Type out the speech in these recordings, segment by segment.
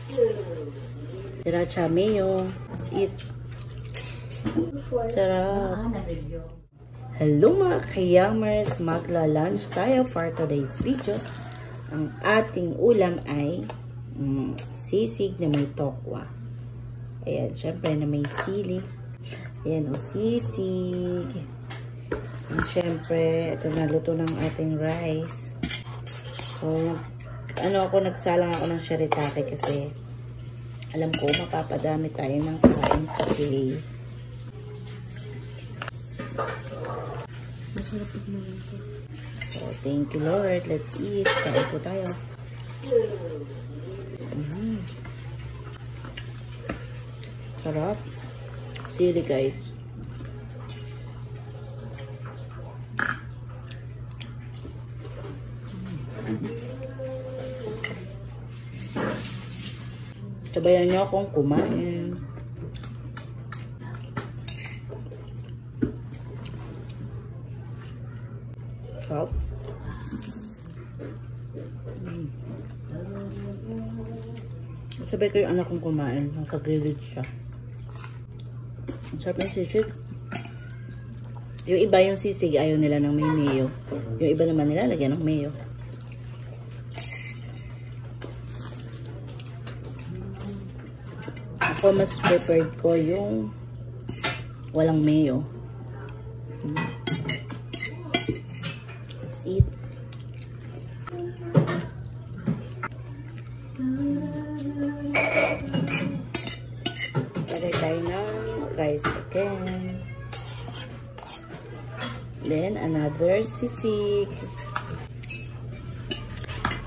Sriracha mayo. Let's eat. Sarap. Hello mga kayamers, magla-lunch tayo for today's video. Ang ating ulam ay sisig na may tokwa. Ayan, syempre na may sili. Ayan o, sisig. And syempre, ito na luto ng ating rice. So, nagsalang ako ng shirataki kasi alam ko mapapadami tayo ng kain today. Masarap naman ito. So, thank you Lord. Let's eat. Kain po tayo. Sarap. Sili guys. Sabayan niyo akong kumain. Sarap. Sabay ko yung anak kong kumain. Nasa grilid siya. Ang sarap ng sisig. Yung iba yung sisig, ayaw nila ng may mayo. Yung iba naman nila, lagyan ng mayo. Ako mas preferred ko yung walang mayo. Let's eat. Lagay tayo ng rice again. Then another sisig.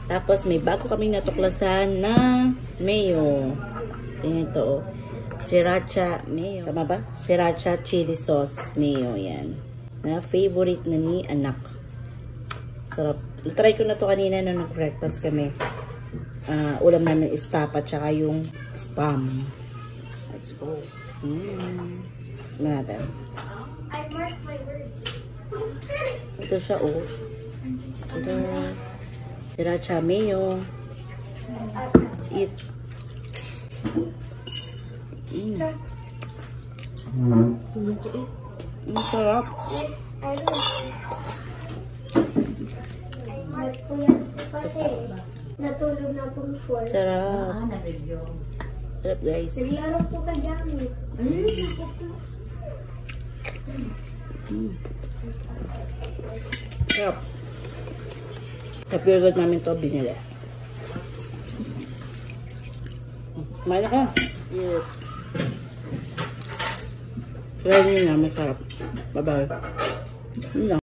Tapos may bago kaming natuklasan na mayo. Ito, sriracha mayo. Tama ba? Sriracha chili sauce mayo. Yan. Na favorite na ni anak. Sarap. Try ko na to kanina nung nag-breakfast kami. Ulam namin is tapa tsaka yung spam. Let's go. Natin. I marked my words. Ito siya, oh. Ito. Sriracha mayo. Let's eat. Sarap. Kasi natulog na po before. Sarap. Sarap guys. Naglaro po ka gamit. Sarap. Sa period namin to binili. Kumain na ka. Yeah. Try nyo na, masarap. Bye-bye.